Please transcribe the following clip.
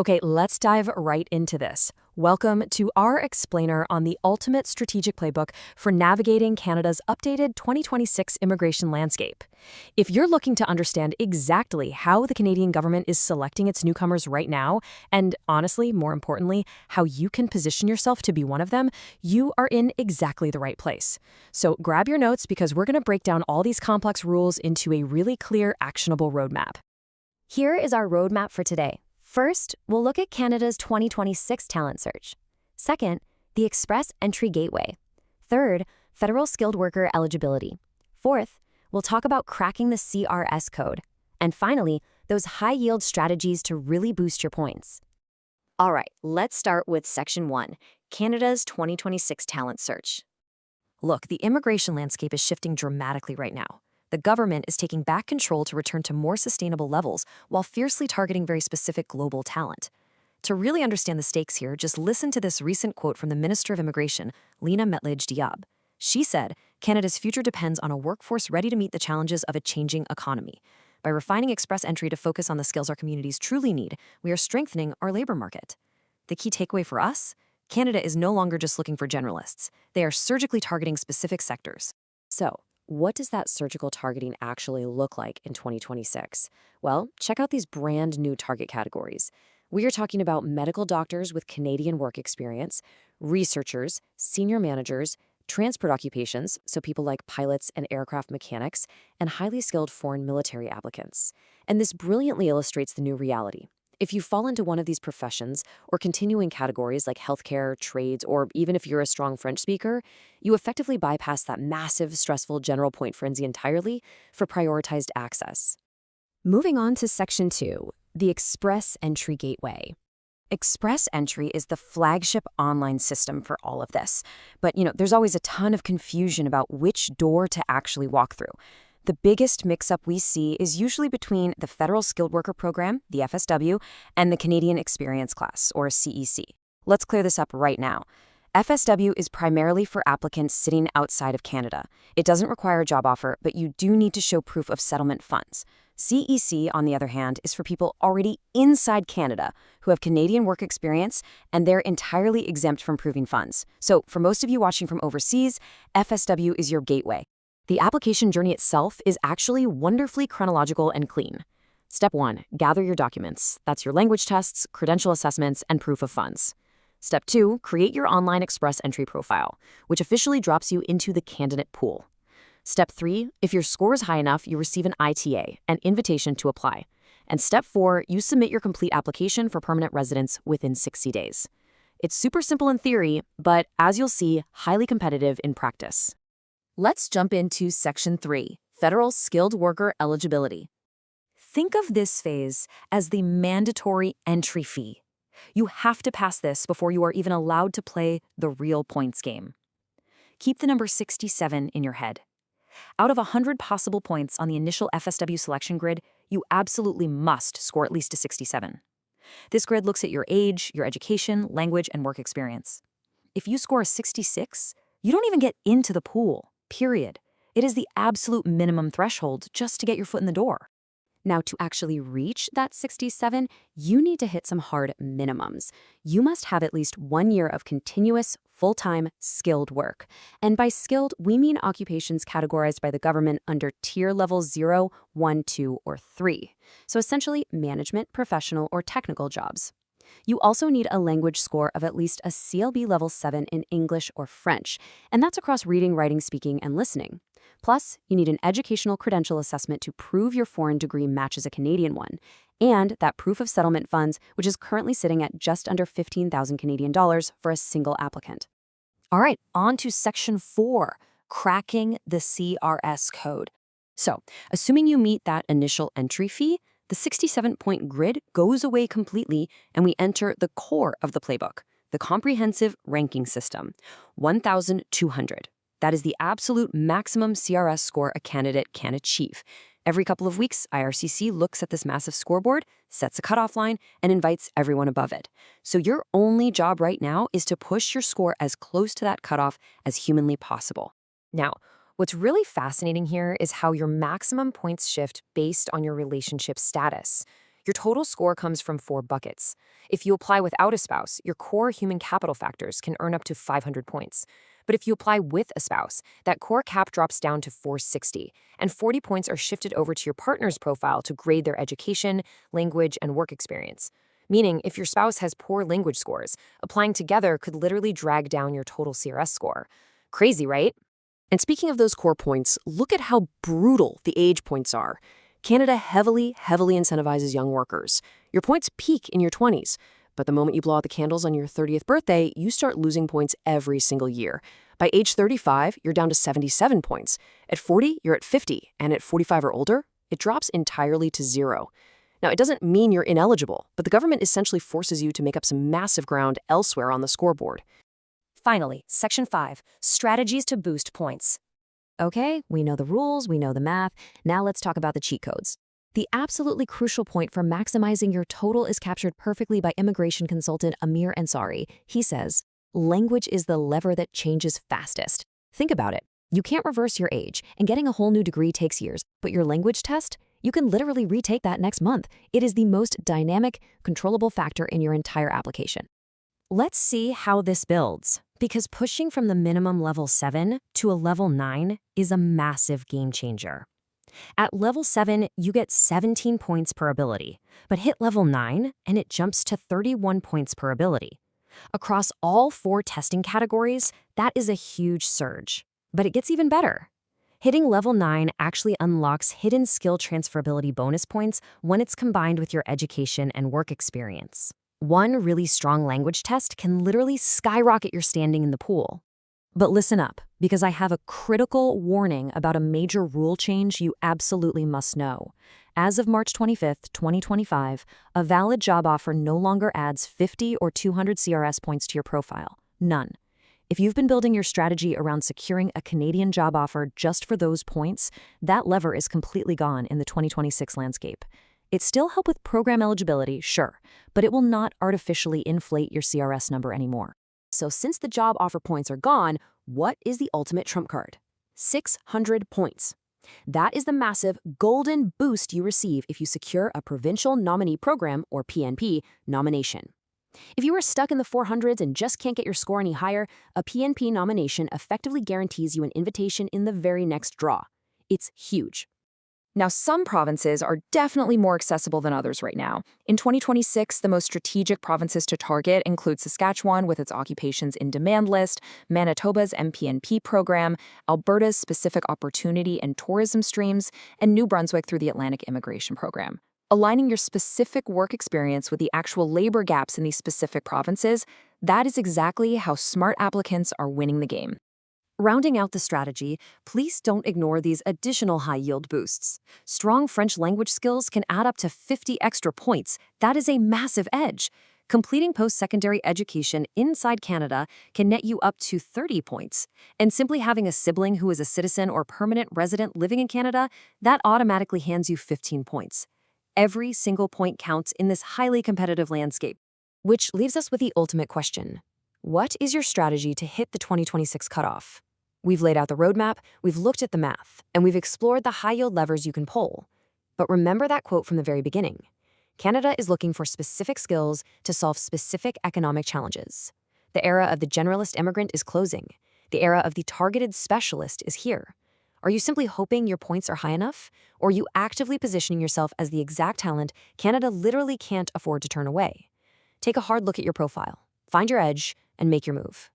Okay, let's dive right into this. Welcome to our explainer on the ultimate strategic playbook for navigating Canada's updated 2026 immigration landscape. If you're looking to understand exactly how the Canadian government is selecting its newcomers right now, and honestly, more importantly, how you can position yourself to be one of them, you are in exactly the right place. So grab your notes because we're going to break down all these complex rules into a really clear, actionable roadmap. Here is our roadmap for today. First, we'll look at Canada's 2026 talent search. Second, the Express Entry Gateway. Third, federal skilled worker eligibility. Fourth, we'll talk about cracking the CRS code. And finally, those high-yield strategies to really boost your points. All right, let's start with Section 1, Canada's 2026 talent search. Look, the immigration landscape is shifting dramatically right now. The government is taking back control to return to more sustainable levels while fiercely targeting very specific global talent. To really understand the stakes here, just listen to this recent quote from the Minister of Immigration, Lina Metlij-Diab. She said, "Canada's future depends on a workforce ready to meet the challenges of a changing economy. By refining Express Entry to focus on the skills our communities truly need, we are strengthening our labor market." The key takeaway for us? Canada is no longer just looking for generalists. They are surgically targeting specific sectors. So, what does that surgical targeting actually look like in 2026? Well, check out these brand new target categories. We are talking about medical doctors with Canadian work experience, researchers, senior managers, transport occupations, so people like pilots and aircraft mechanics, and highly skilled foreign military applicants. And this brilliantly illustrates the new reality. If you fall into one of these professions or continuing categories like healthcare, trades, or even if you're a strong French speaker, you effectively bypass that massive, stressful general point frenzy entirely for prioritized access. Moving on to Section 2, the Express Entry Gateway. Express Entry is the flagship online system for all of this. But, there's always a ton of confusion about which door to actually walk through. The biggest mix-up we see is usually between the Federal Skilled Worker Program, the FSW, and the Canadian Experience Class, or CEC. Let's clear this up right now. FSW is primarily for applicants sitting outside of Canada. It doesn't require a job offer, but you do need to show proof of settlement funds. CEC, on the other hand, is for people already inside Canada who have Canadian work experience, and they're entirely exempt from proving funds. So for most of you watching from overseas, FSW is your gateway. The application journey itself is actually wonderfully chronological and clean. Step 1, gather your documents. That's your language tests, credential assessments, and proof of funds. Step 2, create your online Express Entry profile, which officially drops you into the candidate pool. Step 3, if your score is high enough, you receive an ITA, an invitation to apply. And Step 4, you submit your complete application for permanent residence within 60 days. It's super simple in theory, but as you'll see, highly competitive in practice. Let's jump into Section 3, Federal Skilled Worker Eligibility. Think of this phase as the mandatory entry fee. You have to pass this before you are even allowed to play the real points game. Keep the number 67 in your head. Out of 100 possible points on the initial FSW selection grid, you absolutely must score at least a 67. This grid looks at your age, your education, language, and work experience. If you score a 66, you don't even get into the pool. Period. It is the absolute minimum threshold just to get your foot in the door. Now, to actually reach that 67, you need to hit some hard minimums. You must have at least 1 year of continuous, full-time, skilled work. And by skilled, we mean occupations categorized by the government under tier level 0, 1, 2, or 3. So essentially, management, professional, or technical jobs. You also need a language score of at least a CLB level 7 in English or French, and that's across reading, writing, speaking, and listening. Plus, you need an educational credential assessment to prove your foreign degree matches a Canadian one, and that proof of settlement funds, which is currently sitting at just under 15,000 Canadian dollars for a single applicant. All right, on to Section 4, cracking the CRS code. So, assuming you meet that initial entry fee, the 67-point grid goes away completely, and we enter the core of the playbook, the comprehensive ranking system, 1,200. That is the absolute maximum CRS score a candidate can achieve. Every couple of weeks, IRCC looks at this massive scoreboard, sets a cutoff line, and invites everyone above it. So your only job right now is to push your score as close to that cutoff as humanly possible. Now, what's really fascinating here is how your maximum points shift based on your relationship status. Your total score comes from 4 buckets. If you apply without a spouse, your core human capital factors can earn up to 500 points. But if you apply with a spouse, that core cap drops down to 460, and 40 points are shifted over to your partner's profile to grade their education, language, and work experience. Meaning, if your spouse has poor language scores, applying together could literally drag down your total CRS score. Crazy, right? And speaking of those core points, look at how brutal the age points are. Canada heavily incentivizes young workers. Your points peak in your 20s, but the moment you blow out the candles on your 30th birthday, you start losing points every single year. By age 35, you're down to 77 points. At 40, you're at 50, and at 45 or older, it drops entirely to 0. Now, it doesn't mean you're ineligible, but the government essentially forces you to make up some massive ground elsewhere on the scoreboard. Finally, Section 5, Strategies to Boost Points. Okay, we know the rules, we know the math. Now let's talk about the cheat codes. The absolutely crucial point for maximizing your total is captured perfectly by immigration consultant Amir Ansari. He says, language is the lever that changes fastest. Think about it. You can't reverse your age, and getting a whole new degree takes years, but your language test? You can literally retake that next month. It is the most dynamic, controllable factor in your entire application. Let's see how this builds, because pushing from the minimum level 7 to a level 9 is a massive game changer. At level 7, you get 17 points per ability, but hit level 9 and it jumps to 31 points per ability. Across all 4 testing categories, that is a huge surge. But it gets even better. Hitting level 9 actually unlocks hidden skill transferability bonus points when it's combined with your education and work experience. One really strong language test can literally skyrocket your standing in the pool. But listen up, because I have a critical warning about a major rule change you absolutely must know. As of March 25th, 2025, a valid job offer no longer adds 50 or 200 CRS points to your profile. None. If you've been building your strategy around securing a Canadian job offer just for those points, that lever is completely gone in the 2026 landscape. It still helps with program eligibility, sure, but it will not artificially inflate your CRS number anymore. So since the job offer points are gone, what is the ultimate trump card? 600 points. That is the massive golden boost you receive if you secure a Provincial Nominee Program, or PNP, nomination. If you are stuck in the 400s and just can't get your score any higher, a PNP nomination effectively guarantees you an invitation in the very next draw. It's huge. Now, some provinces are definitely more accessible than others right now. In 2026, the most strategic provinces to target include Saskatchewan with its occupations in demand list, Manitoba's MPNP program, Alberta's specific opportunity and tourism streams, and New Brunswick through the Atlantic Immigration Program. Aligning your specific work experience with the actual labor gaps in these specific provinces, that is exactly how smart applicants are winning the game. Rounding out the strategy, please don't ignore these additional high-yield boosts. Strong French language skills can add up to 50 extra points. That is a massive edge. Completing post-secondary education inside Canada can net you up to 30 points. And simply having a sibling who is a citizen or permanent resident living in Canada, that automatically hands you 15 points. Every single point counts in this highly competitive landscape. Which leaves us with the ultimate question. What is your strategy to hit the 2026 cutoff? We've laid out the roadmap, we've looked at the math, and we've explored the high-yield levers you can pull. But remember that quote from the very beginning. Canada is looking for specific skills to solve specific economic challenges. The era of the generalist immigrant is closing. The era of the targeted specialist is here. Are you simply hoping your points are high enough? Or are you actively positioning yourself as the exact talent Canada literally can't afford to turn away? Take a hard look at your profile, find your edge, and make your move.